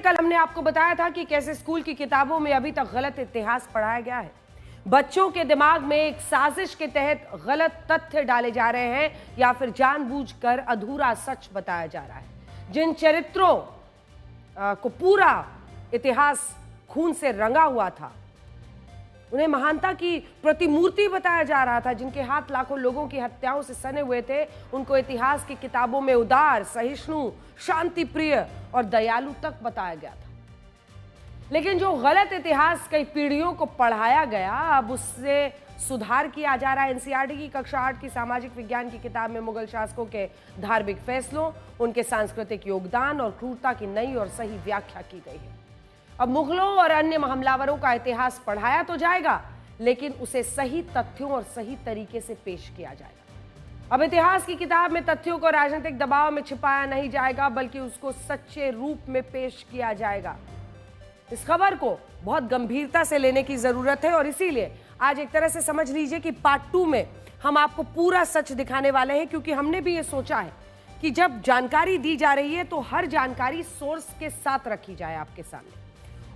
कल हमने आपको बताया था कि कैसे स्कूल की किताबों में अभी तक गलत इतिहास पढ़ाया गया है। बच्चों के दिमाग में एक साजिश के तहत गलत तथ्य डाले जा रहे हैं या फिर जानबूझकर अधूरा सच बताया जा रहा है। जिन चरित्रों को पूरा इतिहास खून से रंगा हुआ था, उन्हें महानता की प्रतिमूर्ति बताया जा रहा था, जिनके हाथ लाखों लोगों की हत्याओं से सने हुए थे, उनको इतिहास की किताबों में उदार, सहिष्णु, शांति प्रिय और दयालु तक बताया गया था। लेकिन जो गलत इतिहास कई पीढ़ियों को पढ़ाया गया, अब उससे सुधार किया जा रहा है। एनसीईआरटी की कक्षा 8 की सामाजिक विज्ञान की किताब में मुगल शासकों के धार्मिक फैसलों, उनके सांस्कृतिक योगदान और क्रूरता की नई और सही व्याख्या की गई है। अब मुगलों और अन्य हमलावरों का इतिहास पढ़ाया तो जाएगा, लेकिन उसे सही तथ्यों और सही तरीके से पेश किया जाएगा। अब इतिहास की किताब में तथ्यों को राजनीतिक दबाव में छिपाया नहीं जाएगा, बल्कि उसको सच्चे रूप में पेश किया जाएगा। इस खबर को बहुत गंभीरता से लेने की जरूरत है और इसीलिए आज एक तरह से समझ लीजिए कि पार्ट 2 में हम आपको पूरा सच दिखाने वाले हैं, क्योंकि हमने भी ये सोचा है कि जब जानकारी दी जा रही है तो हर जानकारी सोर्स के साथ रखी जाए आपके सामने।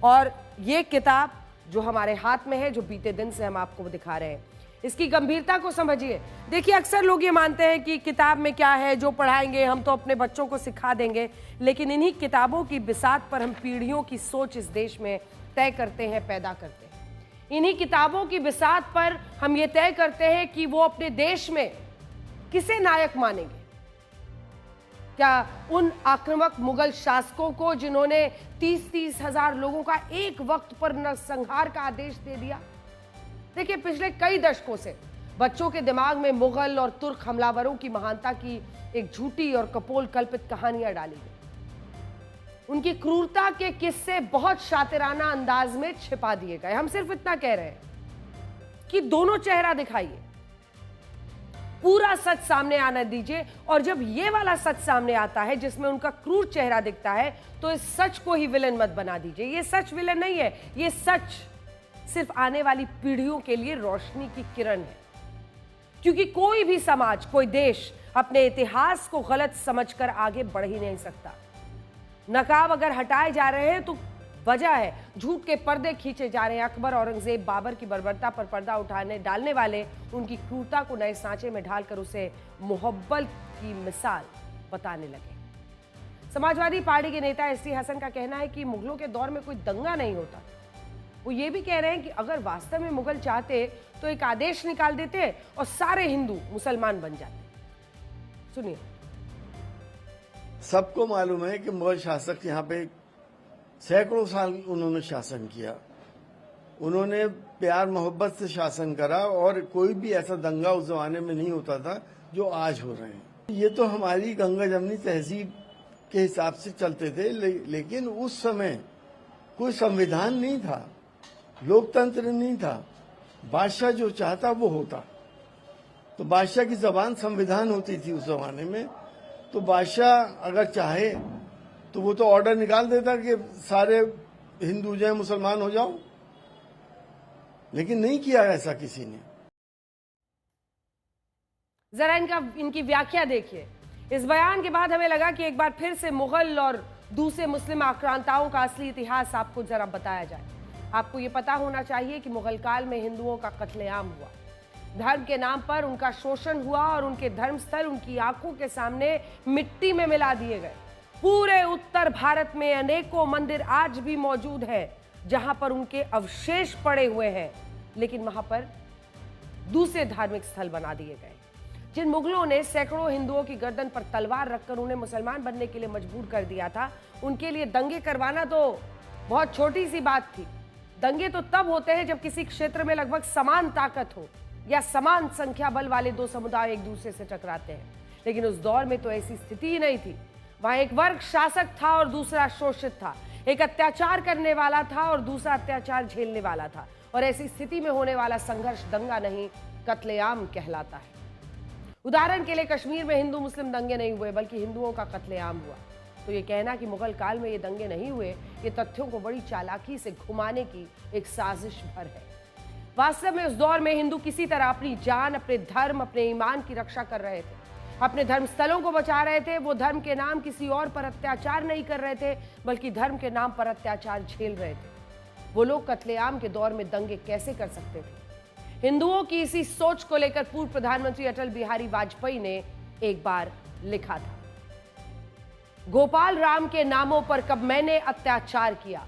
और ये किताब जो हमारे हाथ में है, जो बीते दिन से हम आपको दिखा रहे हैं, इसकी गंभीरता को समझिए। देखिए, अक्सर लोग ये मानते हैं कि किताब में क्या है, जो पढ़ाएंगे हम तो अपने बच्चों को सिखा देंगे, लेकिन इन्हीं किताबों की बिसात पर हम पीढ़ियों की सोच इस देश में तय करते हैं, पैदा करते हैं। इन्हीं किताबों की बिसात पर हम ये तय करते हैं कि वो अपने देश में किसे नायक मानेंगे। क्या उन आक्रामक मुगल शासकों को जिन्होंने 30-30 हजार लोगों का एक वक्त पर नरसंहार का आदेश दे दिया? देखिए, पिछले कई दशकों से बच्चों के दिमाग में मुगल और तुर्क हमलावरों की महानता की एक झूठी और कपोल कल्पित कहानियां डाली गई। उनकी क्रूरता के किस्से बहुत शातिराना अंदाज में छिपा दिए गए। हम सिर्फ इतना कह रहे हैं कि दोनों चेहरा दिखाइए, पूरा सच सामने आने दीजिए। और जब ये वाला सच सामने आता है जिसमें उनका क्रूर चेहरा दिखता है, तो इस सच को ही विलन मत बना दीजिए। ये सच विलन नहीं है, ये सच सिर्फ आने वाली पीढ़ियों के लिए रोशनी की किरण है। क्योंकि कोई भी समाज, कोई देश अपने इतिहास को गलत समझकर आगे बढ़ ही नहीं सकता। नकाब अगर हटाए जा रहे हैं तो वजह है, झूठ के पर्दे खींचे जा रहे हैं। अकबर, औरंगजेब, बाबर की बर्बरता पर पर्दा उठाने डालने वाले उनकी क्रूरता को नए सांचे में ढालकर उसे मोहब्बत की मिसाल बताने लगे। समाजवादी पार्टी के नेता एसटी हसन का कहना है कि मुगलों के दौर में कोई दंगा नहीं होता। वो ये भी कह रहे हैं कि अगर वास्तव में मुगल चाहते तो एक आदेश निकाल देते और सारे हिंदू मुसलमान बन जाते। सुनिए। सबको मालूम है कि मुगल शासक यहाँ पे सैकड़ों साल उन्होंने शासन किया। उन्होंने प्यार मोहब्बत से शासन करा और कोई भी ऐसा दंगा उस जमाने में नहीं होता था जो आज हो रहे हैं। ये तो हमारी गंगा जमनी तहजीब के हिसाब से चलते थे, लेकिन उस समय कोई संविधान नहीं था, लोकतंत्र नहीं था। बादशाह जो चाहता वो होता। तो बादशाह की जबान संविधान होती थी उस जमाने में। तो बादशाह अगर चाहे तो वो तो ऑर्डर निकाल देता कि सारे हिंदू जो है मुसलमान हो जाओ, लेकिन नहीं किया ऐसा किसी ने। जरा इनकी व्याख्या देखिए। इस बयान के बाद हमें लगा कि एक बार फिर से मुगल और दूसरे मुस्लिम आक्रांताओं का असली इतिहास आपको जरा बताया जाए। आपको ये पता होना चाहिए कि मुगल काल में हिंदुओं का कत्लेआम हुआ, धर्म के नाम पर उनका शोषण हुआ और उनके धर्मस्थल उनकी आंखों के सामने मिट्टी में मिला दिए गए। पूरे उत्तर भारत में अनेकों मंदिर आज भी मौजूद हैं जहां पर उनके अवशेष पड़े हुए हैं, लेकिन वहां पर दूसरे धार्मिक स्थल बना दिए गए। जिन मुगलों ने सैकड़ों हिंदुओं की गर्दन पर तलवार रखकर उन्हें मुसलमान बनने के लिए मजबूर कर दिया था, उनके लिए दंगे करवाना तो बहुत छोटी सी बात थी। दंगे तो तब होते हैं जब किसी क्षेत्र में लगभग समान ताकत हो या समान संख्या बल वाले दो समुदाय एक दूसरे से टकराते हैं। लेकिन उस दौर में तो ऐसी स्थिति ही नहीं थी। वहां एक वर्ग शासक था और दूसरा शोषित था, एक अत्याचार करने वाला था और दूसरा अत्याचार झेलने वाला था। और ऐसी स्थिति में होने वाला संघर्ष दंगा नहीं, कत्लेआम कहलाता है। उदाहरण के लिए कश्मीर में हिंदू मुस्लिम दंगे नहीं हुए, बल्कि हिंदुओं का कत्लेआम हुआ। तो ये कहना कि मुगल काल में ये दंगे नहीं हुए, ये तथ्यों को बड़ी चालाकी से घुमाने की एक साजिश भर है। वास्तव में उस दौर में हिंदू किसी तरह अपनी जान, अपने धर्म, अपने ईमान की रक्षा कर रहे थे। अपने धर्मस्थलों को बचा रहे थे। वो धर्म के नाम किसी और पर अत्याचार नहीं कर रहे थे, बल्कि धर्म के नाम पर अत्याचार झेल रहे थे। वो लोग कत्लेआम के दौर में दंगे कैसे कर सकते थे? हिंदुओं की इसी सोच को लेकर पूर्व प्रधानमंत्री अटल बिहारी वाजपेयी ने एक बार लिखा था, गोपाल राम के नामों पर कब मैंने अत्याचार किया,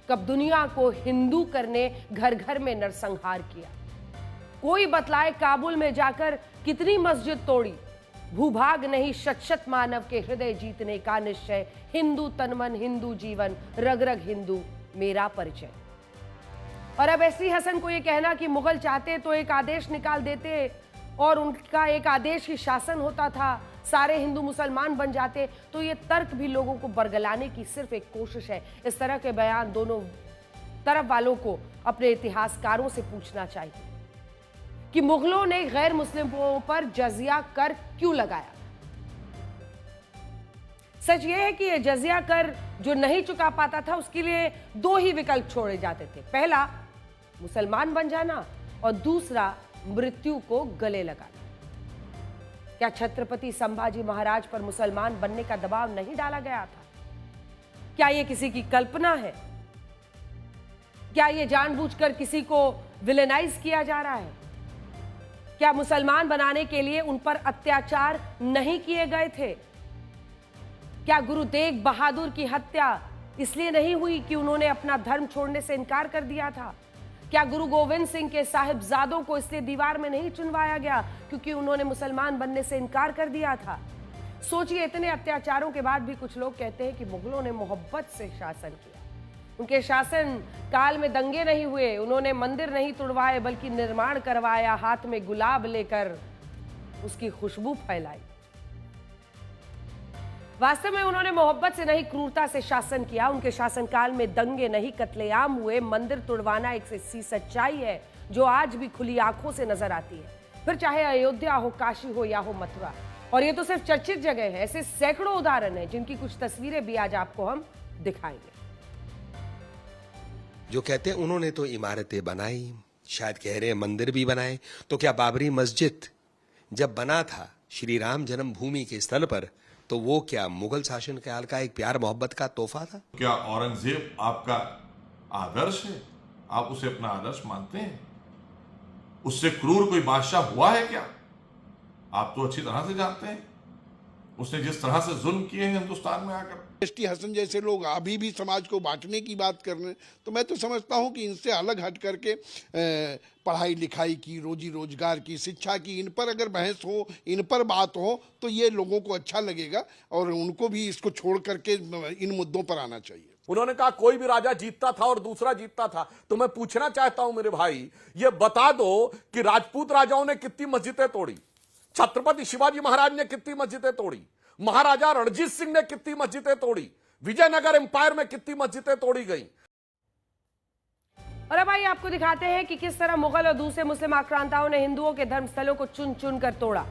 कब दुनिया को हिंदू करने घर घर में नरसंहार किया। कोई बतलाए काबुल में जाकर कितनी मस्जिद तोड़ी, भूभाग नहीं शत शत मानव के हृदय जीतने का निश्चय, हिंदू तनमन हिंदू जीवन, रग रग हिंदू मेरा परिचय। और अब एससी हसन को यह कहना कि मुगल चाहते तो एक आदेश निकाल देते और उनका एक आदेश ही शासन होता था, सारे हिंदू मुसलमान बन जाते, तो ये तर्क भी लोगों को बरगलाने की सिर्फ एक कोशिश है। इस तरह के बयान दोनों तरफ वालों को अपने इतिहासकारों से पूछना चाहिए कि मुगलों ने गैर मुस्लिमों पर जजिया कर क्यों लगाया। सच यह है कि यह जजिया कर जो नहीं चुका पाता था उसके लिए दो ही विकल्प छोड़े जाते थे, पहला मुसलमान बन जाना और दूसरा मृत्यु को गले लगाना। क्या छत्रपति संभाजी महाराज पर मुसलमान बनने का दबाव नहीं डाला गया था? क्या यह किसी की कल्पना है? क्या यह जानबूझकर किसी को विलेनाइज किया जा रहा है? क्या मुसलमान बनाने के लिए उन पर अत्याचार नहीं किए गए थे? क्या गुरु तेग बहादुर की हत्या इसलिए नहीं हुई कि उन्होंने अपना धर्म छोड़ने से इनकार कर दिया था? क्या गुरु गोविंद सिंह के साहिबजादों को इसलिए दीवार में नहीं चुनवाया गया क्योंकि उन्होंने मुसलमान बनने से इनकार कर दिया था? सोचिए, इतने अत्याचारों के बाद भी कुछ लोग कहते हैं कि मुगलों ने मोहब्बत से शासन किया। उनके शासन काल में दंगे नहीं हुए, उन्होंने मंदिर नहीं तुड़वाए बल्कि निर्माण करवाया, हाथ में गुलाब लेकर उसकी खुशबू फैलाई। वास्तव में उन्होंने मोहब्बत से नहीं क्रूरता से शासन किया। उनके शासनकाल में दंगे नहीं कत्लेआम हुए। मंदिर तुड़वाना एक ऐसी सच्चाई है जो आज भी खुली आंखों से नजर आती है, फिर चाहे अयोध्या हो, काशी हो या हो मथुरा। और ये तो सिर्फ चर्चित जगह है, ऐसे सैकड़ों उदाहरण हैं जिनकी कुछ तस्वीरें भी आज आपको हम दिखाएंगे। जो कहते हैं उन्होंने तो इमारतें बनाई, शायद कह रहे हैं मंदिर भी बनाए, तो क्या बाबरी मस्जिद जब बना था श्री राम जन्मभूमि के स्थल पर, तो वो क्या मुगल शासन काल का एक प्यार मोहब्बत का तोहफा था? क्या औरंगजेब आपका आदर्श है? आप उसे अपना आदर्श मानते हैं? उससे क्रूर कोई बादशाह हुआ है क्या? आप तो अच्छी तरह से जानते हैं उसने जिस तरह से जुल्म किए हैं हिंदुस्तान में आकर। एसटी हसन जैसे लोग अभी भी समाज को बांटने की बात कर रहे हैं, तो मैं तो समझता हूं कि इनसे अलग हट करके पढ़ाई लिखाई की, रोजी रोजगार की, शिक्षा की, इन पर अगर बहस हो, इन पर बात हो, तो ये लोगों को अच्छा लगेगा और उनको भी इसको छोड़ करके इन मुद्दों पर आना चाहिए। उन्होंने कहा कोई भी राजा जीतता था और दूसरा जीतता था। तो मैं पूछना चाहता हूं मेरे भाई, ये बता दो कि राजपूत राजाओं ने कितनी मस्जिदें तोड़ी, छत्रपति शिवाजी महाराज ने कितनी मस्जिदें तोड़ी, महाराजा रणजीत सिंह ने कितनी मस्जिदें तोड़ी, विजयनगर एम्पायर में कितनी मस्जिदें तोड़ी गई। और अब आइए आपको दिखाते हैं कि किस तरह मुगल और दूसरे मुस्लिम आक्रांताओं ने हिंदुओं के धर्मस्थलों को चुन चुन कर तोड़ा।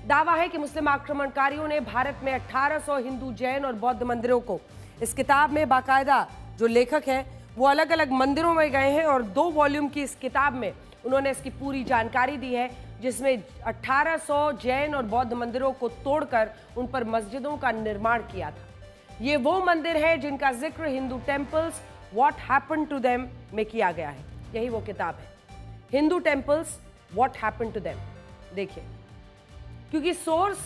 दावा है कि मुस्लिम आक्रमणकारियों ने भारत में 1800 हिंदू, जैन और बौद्ध मंदिरों को, इस किताब में बाकायदा जो लेखक हैं वो अलग अलग मंदिरों में गए हैं और 2 वॉल्यूम की इस किताब में उन्होंने इसकी पूरी जानकारी दी है, जिसमें 1800 जैन और बौद्ध मंदिरों को तोड़कर उन पर मस्जिदों का निर्माण किया था। ये वो मंदिर है जिनका जिक्र Hindu temples what happened to them में किया गया है। यही वो किताब है, Hindu temples what happened to them. देखिए, क्योंकि सोर्स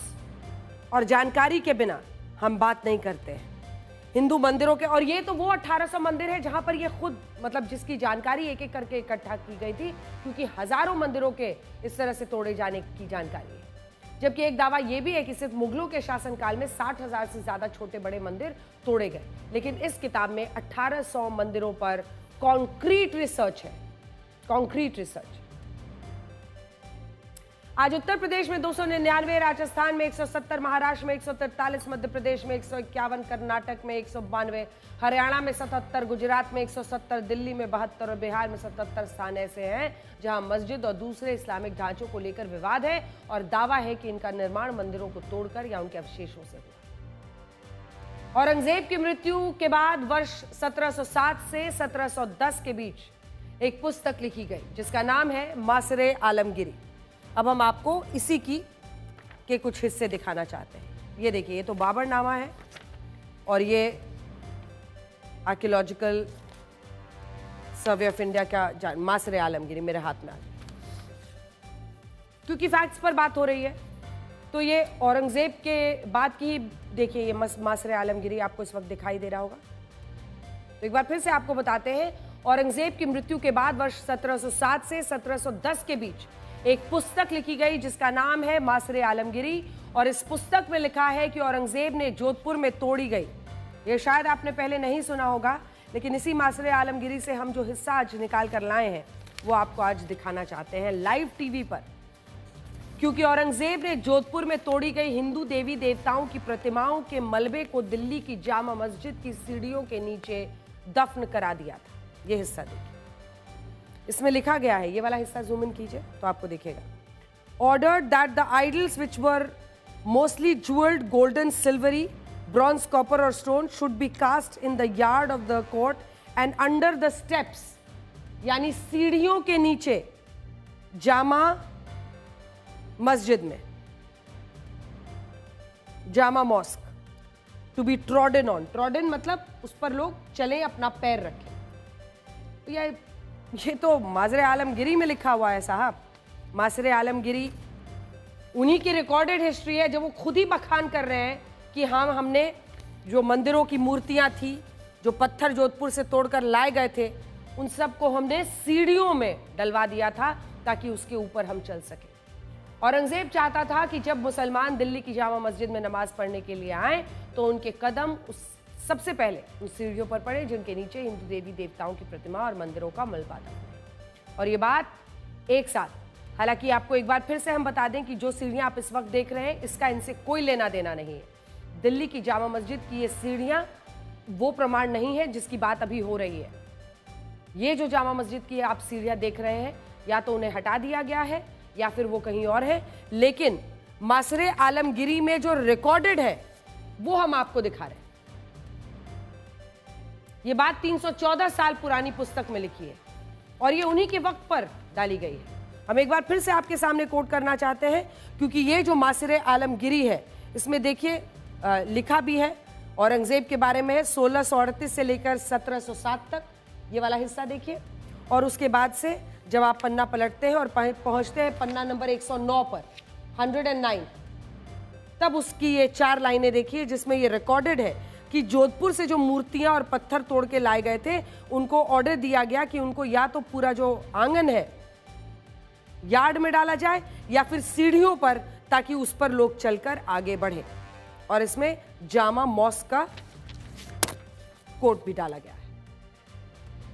और जानकारी के बिना हम बात नहीं करते हैं हिंदू मंदिरों के। और ये तो वो 1800 मंदिर है जहां पर ये खुद, मतलब जिसकी जानकारी एक एक करके इकट्ठा की गई थी, क्योंकि हजारों मंदिरों के इस तरह से तोड़े जाने की जानकारी है। जबकि एक दावा यह भी है कि सिर्फ मुगलों के शासनकाल में 60,000 से ज्यादा छोटे बड़े मंदिर तोड़े गए। लेकिन इस किताब में 1800 मंदिरों पर कॉन्क्रीट रिसर्च है, कॉन्क्रीट रिसर्च। आज उत्तर प्रदेश में 299, राजस्थान में 170, महाराष्ट्र में 143, मध्य प्रदेश में 151, कर्नाटक में 192, हरियाणा में 77, गुजरात में 170, दिल्ली में 72 और बिहार में 77 स्थान ऐसे हैं जहां मस्जिद और दूसरे इस्लामिक ढांचों को लेकर विवाद है और दावा है कि इनका निर्माण मंदिरों को तोड़कर या उनके अवशेषों से हुआ। औरंगजेब की मृत्यु के बाद वर्ष 1707 से 1710 के बीच एक पुस्तक लिखी गई जिसका नाम है मासरे आलमगीरी। अब हम आपको इसी की के कुछ हिस्से दिखाना चाहते हैं। ये देखिए, ये तो बाबरनामा है और ये आर्कियोलॉजिकल सर्वे ऑफ इंडिया का मासरे आलमगीरी मेरे हाथ में आ गया। क्योंकि फैक्ट्स पर बात हो रही है तो ये औरंगजेब के बाद की, देखिए ये मासरे आलमगीरी आपको इस वक्त दिखाई दे रहा होगा। तो एक बार फिर से आपको बताते हैं, औरंगजेब की मृत्यु के बाद वर्ष 1707 से 1710 के बीच एक पुस्तक लिखी गई जिसका नाम है मासरे आलमगीरी। और इस पुस्तक में लिखा है कि औरंगजेब ने जोधपुर में तोड़ी गई। ये शायद आपने पहले नहीं सुना होगा, लेकिन इसी मासरे आलमगीरी से हम जो हिस्सा आज निकाल कर लाए हैं वो आपको आज दिखाना चाहते हैं लाइव टीवी पर। क्योंकि औरंगजेब ने जोधपुर में तोड़ी गई हिंदू देवी देवताओं की प्रतिमाओं के मलबे को दिल्ली की जामा मस्जिद की सीढ़ियों के नीचे दफन करा दिया था। ये हिस्सा देखिए, इसमें लिखा गया है, ये वाला हिस्सा जूम इन कीजिए तो आपको दिखेगा। Ordered that the idols which were mostly jewelled golden silvery bronze copper और stone should be cast in the yard of the court and under the steps, यानी सीढ़ियों के नीचे जामा मस्जिद में, Jama mosque, to be trodden on. Trodden मतलब उस पर लोग चले, अपना पैर रखें। ये तो मासरे आलमगीरी में लिखा हुआ है साहब। मासरे आलमगीरी उन्हीं की रिकॉर्डेड हिस्ट्री है, जब वो खुद ही बखान कर रहे हैं कि हमने जो मंदिरों की मूर्तियां थी, जो पत्थर जोधपुर से तोड़कर लाए गए थे, उन सबको हमने सीढ़ियों में डलवा दिया था ताकि उसके ऊपर हम चल सके। औरंगजेब चाहता था कि जब मुसलमान दिल्ली की जामा मस्जिद में नमाज पढ़ने के लिए आए तो उनके कदम सबसे पहले उन सीढ़ियों पर पड़े जिनके नीचे हिंदू देवी देवताओं की प्रतिमा और मंदिरों का मलबा था। और ये बात एक साथ, हालांकि आपको एक बार फिर से हम बता दें कि जो सीढ़ियां आप इस वक्त देख रहे हैं इसका इनसे कोई लेना देना नहीं है। दिल्ली की जामा मस्जिद की ये सीढ़ियां वो प्रमाण नहीं है जिसकी बात अभी हो रही है। ये जो जामा मस्जिद की आप सीढ़ियां देख रहे हैं, या तो उन्हें हटा दिया गया है या फिर वो कहीं और है, लेकिन मासरे आलमगीरी में जो रिकॉर्डेड है वो हम आपको दिखा रहे हैं। ये बात 314 साल पुरानी पुस्तक में लिखी है और ये उन्हीं के वक्त पर डाली गई है। हम एक बार फिर से आपके सामने कोट करना चाहते हैं, क्योंकि ये जो मासरे आलमगीरी है इसमें देखिए लिखा भी है औरंगजेब के बारे में, 1638 से लेकर 1707 तक, ये वाला हिस्सा देखिए। और उसके बाद से जब आप पन्ना पलटते हैं और पहुंचते हैं पन्ना नंबर 109 पर, 109, तब उसकी ये 4 लाइनें देखिए जिसमें ये रिकॉर्डेड है कि जोधपुर से जो मूर्तियां और पत्थर तोड़ के लाए गए थे उनको ऑर्डर दिया गया कि उनको या तो पूरा जो आंगन है यार्ड में डाला जाए या फिर सीढ़ियों पर, ताकि उस पर लोग चलकर आगे बढ़े। और इसमें जामा मॉस्क का कोट भी डाला गया है।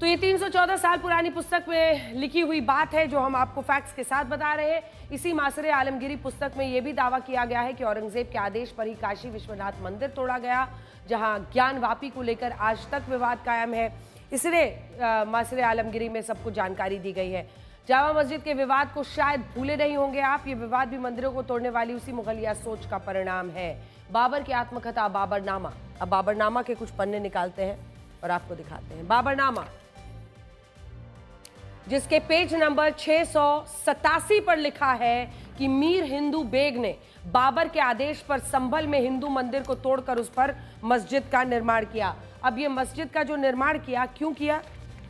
तो ये 314 साल पुरानी पुस्तक में लिखी हुई बात है जो हम आपको फैक्ट्स के साथ बता रहे हैं। इसी मासरे आलमगीरी पुस्तक में यह भी दावा किया गया है कि औरंगजेब के आदेश पर ही काशी विश्वनाथ मंदिर तोड़ा गया, जहां ज्ञान वापी को लेकर आज तक विवाद कायम है। इसलिए मासरे आलमगीरी में सबको जानकारी दी गई है। जामा मस्जिद के विवाद को शायद भूले नहीं होंगे आप, ये विवाद भी मंदिरों को तोड़ने वाली उसी मुगलिया सोच का परिणाम है। बाबर की आत्मकथा बाबरनामा, अब बाबरनामा के कुछ पन्ने निकालते हैं और आपको दिखाते हैं। बाबरनामा, जिसके पेज नंबर 687 पर लिखा है कि मीर हिंदू बेग ने बाबर के आदेश पर संभल में हिंदू मंदिर को तोड़कर उस पर मस्जिद का निर्माण किया। अब ये मस्जिद का जो निर्माण किया, क्यों किया?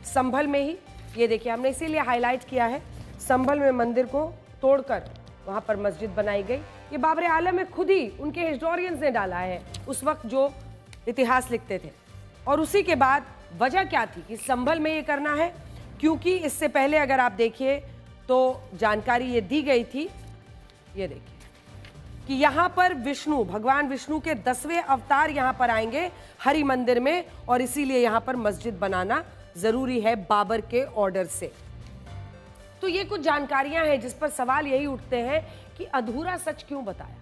संभल में ही, ये देखिए हमने इसीलिए हाईलाइट किया है, संभल में मंदिर को तोड़कर वहां पर मस्जिद बनाई गई। ये बाबर आलम में खुद ही उनके हिस्टोरियंस ने डाला है, उस वक्त जो इतिहास लिखते थे। और उसी के बाद वजह क्या थी कि संभल में ये करना है, क्योंकि इससे पहले अगर आप देखिए तो जानकारी ये दी गई थी, ये देखिए कि यहां पर विष्णु, भगवान विष्णु के 10वें अवतार यहां पर आएंगे हरि मंदिर में, और इसीलिए यहां पर मस्जिद बनाना जरूरी है बाबर के ऑर्डर से। तो ये कुछ जानकारियां हैं जिस पर सवाल यही उठते हैं कि अधूरा सच क्यों बताया,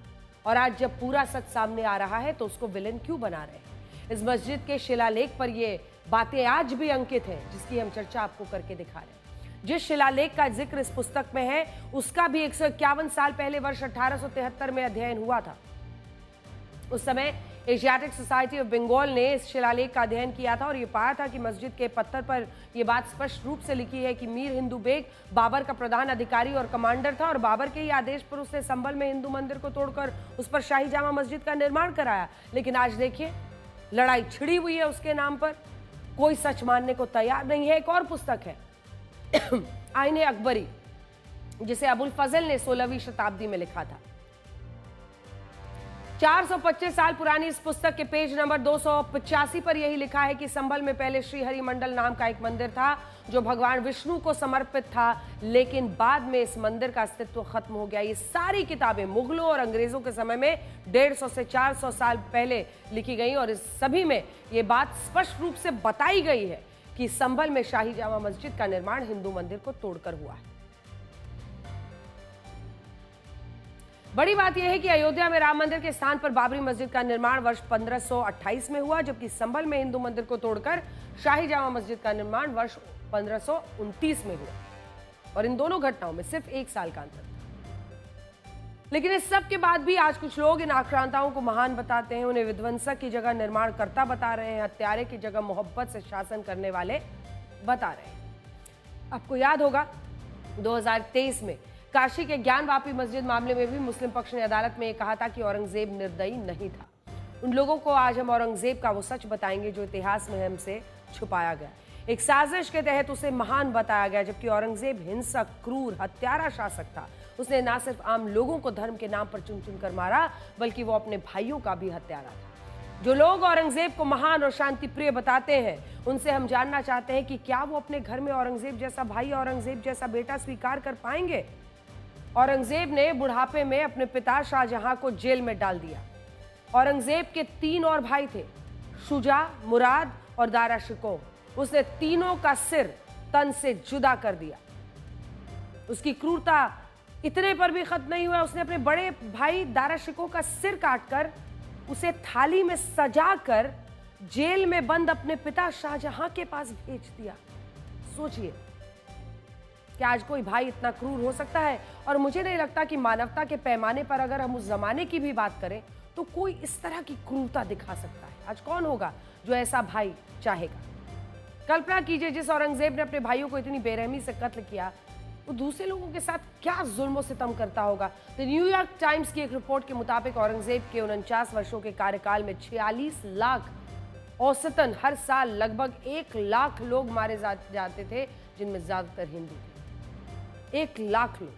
और आज जब पूरा सच सामने आ रहा है तो उसको विलेन क्यों बना रहे हैं। इस मस्जिद के शिलालेख पर ये बातें आज भी अंकित हैं, जिसकी हम चर्चा आपको करके दिखा रहे हैं। जिस शिलालेख का जिक्र इस पुस्तक में है उसका भी 151 साल पहले वर्ष 1873 में अध्ययन हुआ था। उस समय एशियाटिक सोसाइटी ऑफ बंगाल ने इस शिलालेख का अध्ययन किया था और ये पाया था कि मस्जिद के पत्थर पर यह बात स्पष्ट रूप से लिखी है कि मीर हिंदू बेग बाबर का प्रधान अधिकारी और कमांडर था और बाबर के ही आदेश पर उसने संभल में हिंदू मंदिर को तोड़कर उस पर शाही जामा मस्जिद का निर्माण कराया। लेकिन आज देखिए, लड़ाई छिड़ी हुई है उसके नाम पर, कोई सच मानने को तैयार नहीं है। एक और पुस्तक है आईने अकबरी, जिसे अबुल फजल ने 16वीं शताब्दी में लिखा था। 425 साल पुरानी इस पुस्तक के पेज नंबर 285 पर यही लिखा है कि संभल में पहले श्री हरि मंडल नाम का एक मंदिर था जो भगवान विष्णु को समर्पित था, लेकिन बाद में इस मंदिर का अस्तित्व खत्म हो गया। ये सारी किताबें मुगलों और अंग्रेजों के समय में 150 से 400 साल पहले लिखी गई और इस सभी में ये बात स्पष्ट रूप से बताई गई है कि संभल में शाही जामा मस्जिद का निर्माण हिंदू मंदिर को तोड़कर हुआ है। बड़ी बात यह है कि अयोध्या में राम मंदिर के स्थान पर बाबरी मस्जिद का निर्माण वर्ष 1528 में हुआ, जबकि संभल में हिंदू मंदिर को तोड़कर शाही जामा मस्जिद का निर्माण वर्ष 1529 में हुआ और इन दोनों घटनाओं में सिर्फ 1 साल का अंतर था। लेकिन इस सब के बाद भी आज कुछ लोग इन आक्रांताओं को महान बताते हैं, उन्हें विध्वंसक की जगह निर्माणकर्ता बता रहे हैं, हत्यारे की जगह मोहब्बत से शासन करने वाले बता रहे हैं। आपको याद होगा 2023 में काशी के ज्ञानवापी मस्जिद मामले में भी मुस्लिम पक्ष ने अदालत में यह कहा था कि औरंगजेब निर्दयी नहीं था। उन लोगों को आज हम औरंगजेब का वो सच बताएंगे जो इतिहास में हमसे छुपाया गया। एक साजिश के तहत उसे महान बताया गया, जबकि औरंगजेब हिंसक, क्रूर, हत्यारा शासक था। उसने न सिर्फ आम लोगों को धर्म के नाम पर चुन चुन कर मारा, बल्कि वो अपने भाइयों का भी हत्यारा था। जो लोग औरंगजेब को महान और शांति प्रिय बताते हैं, उनसे हम जानना चाहते हैं कि क्या वो अपने घर में औरंगजेब जैसा भाई, औरंगजेब जैसा बेटा स्वीकार कर पाएंगे? औरंगजेब ने बुढ़ापे में अपने पिता शाहजहां को जेल में डाल दिया। औरंगजेब के 3 और भाई थे, शुजा, मुराद और दारा शिकोह। उसने तीनों का सिर तन से जुदा कर दिया। उसकी क्रूरता इतने पर भी खत्म नहीं हुआ, उसने अपने बड़े भाई दारा शिकोह का सिर काटकर उसे थाली में सजाकर जेल में बंद अपने पिता शाहजहां के पास भेज दिया। सोचिए कि आज कोई भाई इतना क्रूर हो सकता है? और मुझे नहीं लगता कि मानवता के पैमाने पर अगर हम उस जमाने की भी बात करें तो कोई इस तरह की क्रूरता दिखा सकता है। आज कौन होगा जो ऐसा भाई चाहेगा? कल्पना कीजिए, जिस औरंगजेब ने अपने भाइयों को इतनी बेरहमी से कत्ल किया, वो दूसरे लोगों के साथ क्या जुल्म सितम करता होगा। तो न्यूयॉर्क टाइम्स की एक रिपोर्ट के मुताबिक औरंगजेब के 49 वर्षों के कार्यकाल में 46 लाख, औसतन हर साल लगभग 1 लाख लोग मारे जाते थे, जिनमें ज्यादातर हिंदू थे। 1 लाख लोग।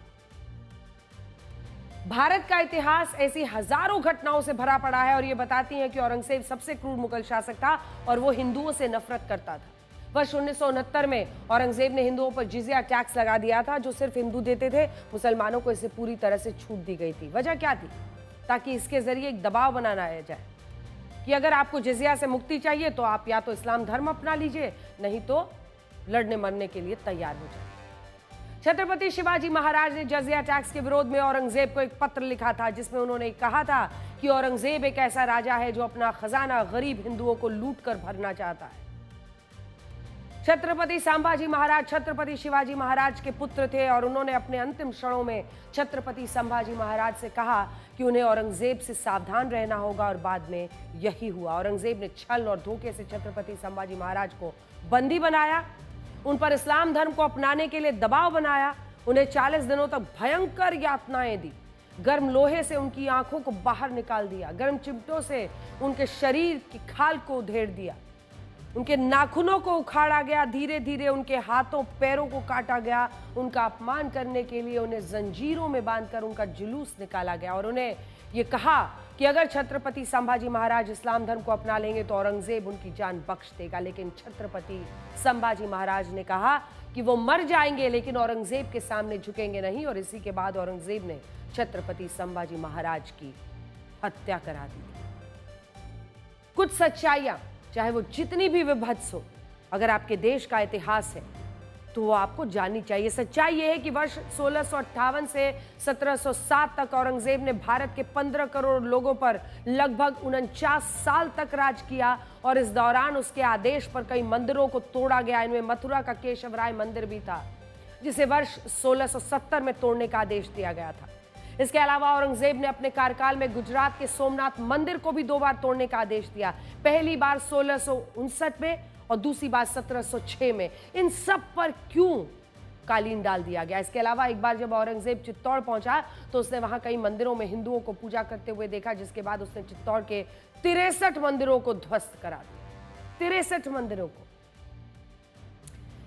भारत का इतिहास ऐसी हजारों घटनाओं से भरा पड़ा है और ये बताती हैं कि औरंगजेब सबसे क्रूर मुगल शासक था और वो हिंदुओं से नफरत करता था। वर्ष 1969 में औरंगजेब ने हिंदुओं पर जिजिया टैक्स लगा दिया था, जो सिर्फ हिंदू देते थे। मुसलमानों को इसे पूरी तरह से छूट दी गई थी। वजह क्या थी? ताकि इसके जरिए एक दबाव बनाया जाए कि अगर आपको जिजिया से मुक्ति चाहिए तो आप या तो इस्लाम धर्म अपना लीजिए, नहीं तो लड़ने मरने के लिए तैयार हो जाए। छत्रपति शिवाजी महाराज ने जजिया टैक्स के विरोध में औरंगजेब को एक पत्र लिखा था, जिसमें उन्होंने कहा था कि औरंगजेब एक ऐसा राजा है जो अपना खजाना गरीब हिंदुओं को लूट कर भरना चाहता है। छत्रपति संभाजी महाराज छत्रपति शिवाजी महाराज के पुत्र थे और उन्होंने अपने अंतिम क्षणों में छत्रपति संभाजी महाराज से कहा कि उन्हें औरंगजेब से सावधान रहना होगा और बाद में यही हुआ। औरंगजेब ने छल और धोखे से छत्रपति संभाजी महाराज को बंदी बनाया, उन पर इस्लाम धर्म को अपनाने के लिए दबाव बनाया, उन्हें 40 दिनों तक भयंकर यातनाएं दी, गर्म लोहे से उनकी आंखों को बाहर निकाल दिया, गर्म चिमटों से उनके शरीर की खाल को उधेड़ दिया, उनके नाखूनों को उखाड़ा गया, धीरे धीरे उनके हाथों पैरों को काटा गया, उनका अपमान करने के लिए उन्हें जंजीरों में बांधकर उनका जुलूस निकाला गया और उन्हें यह कहा कि अगर छत्रपति संभाजी महाराज इस्लाम धर्म को अपना लेंगे तो औरंगजेब उनकी जान बख्श देगा। लेकिन छत्रपति संभाजी महाराज ने कहा कि वो मर जाएंगे लेकिन औरंगजेब के सामने झुकेंगे नहीं, और इसी के बाद औरंगजेब ने छत्रपति संभाजी महाराज की हत्या करा दी। कुछ सच्चाइयां, चाहे वो जितनी भी विभत्स हो, अगर आपके देश का इतिहास है तो वो आपको जाननी चाहिए। सच्चाई ये है कि वर्ष 1658 से 1707 तक औरंगजेब ने भारत के 15 करोड़ लोगों पर लगभग 49 साल तक राज किया और इस दौरान उसके आदेश पर कई मंदिरों को तोड़ा गया। इनमें मथुरा का केशव राय मंदिर भी था, जिसे वर्ष 1670 में तोड़ने का आदेश दिया गया था। इसके अलावा औरंगजेब ने अपने कार्यकाल में गुजरात के सोमनाथ मंदिर को भी 2 बार तोड़ने का आदेश दिया। पहली बार 1659 में और दूसरी बार 1706 में। इन सब पर क्यों कालीन डाल दिया गया? इसके अलावा एक बार जब औरंगजेब चित्तौड़ पहुंचा तो उसने वहां कई मंदिरों में हिंदुओं को पूजा करते हुए देखा, जिसके बाद उसने चित्तौड़ के 63 मंदिरों को ध्वस्त करा दिया। 63 मंदिरों को।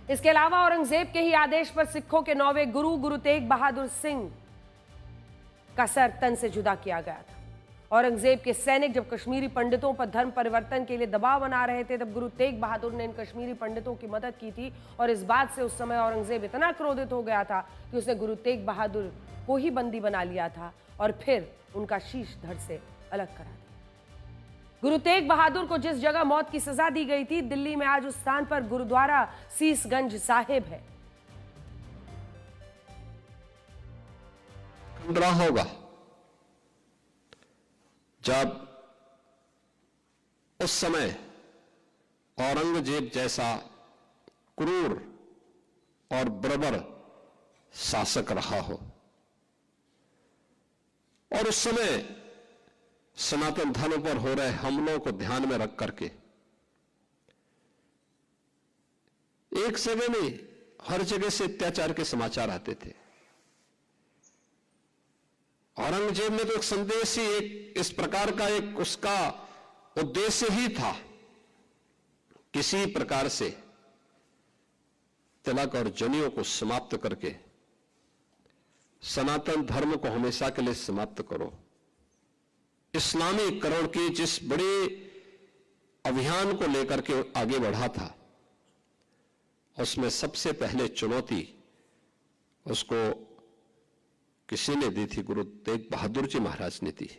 इसके अलावा औरंगजेब के ही आदेश पर सिखों के 9वें गुरु गुरु तेग बहादुर सिंह का सर तन से जुदा किया गया था। औरंगजेब के सैनिक जब कश्मीरी पंडितों पर धर्म परिवर्तन के लिए दबाव बना रहे थे, तब गुरु तेग बहादुर ने इन कश्मीरी पंडितों की मदद की थी। और इस बात से उस समय औरंगजेब इतना क्रोधित हो गया था कि उसने गुरु तेग बहादुर को ही बंदी बना लिया था और फिर उनका शीश धड़ से अलग करा दिया। गुरु तेग बहादुर को जिस जगह मौत की सजा दी गई थी, दिल्ली में आज उस स्थान पर गुरुद्वारा सीसगंज साहिब है। खंडरा होगा जब उस समय औरंगजेब जैसा क्रूर और बर्बर शासक रहा हो और उस समय सनातन धर्म पर हो रहे हमलों को ध्यान में रख करके एक जगह नहीं, हर जगह से अत्याचार के समाचार आते थे। औरंगजेब ने तो एक संदेश ही, एक इस प्रकार का एक उसका उद्देश्य ही था, किसी प्रकार से तिलक और जनेऊ को समाप्त करके सनातन धर्म को हमेशा के लिए समाप्त करो। इस्लामीकरण के जिस बड़े अभियान को लेकर के आगे बढ़ा था, उसमें सबसे पहले चुनौती उसको किसी ने दी थी? गुरु तेग बहादुर जी महाराज ने दी।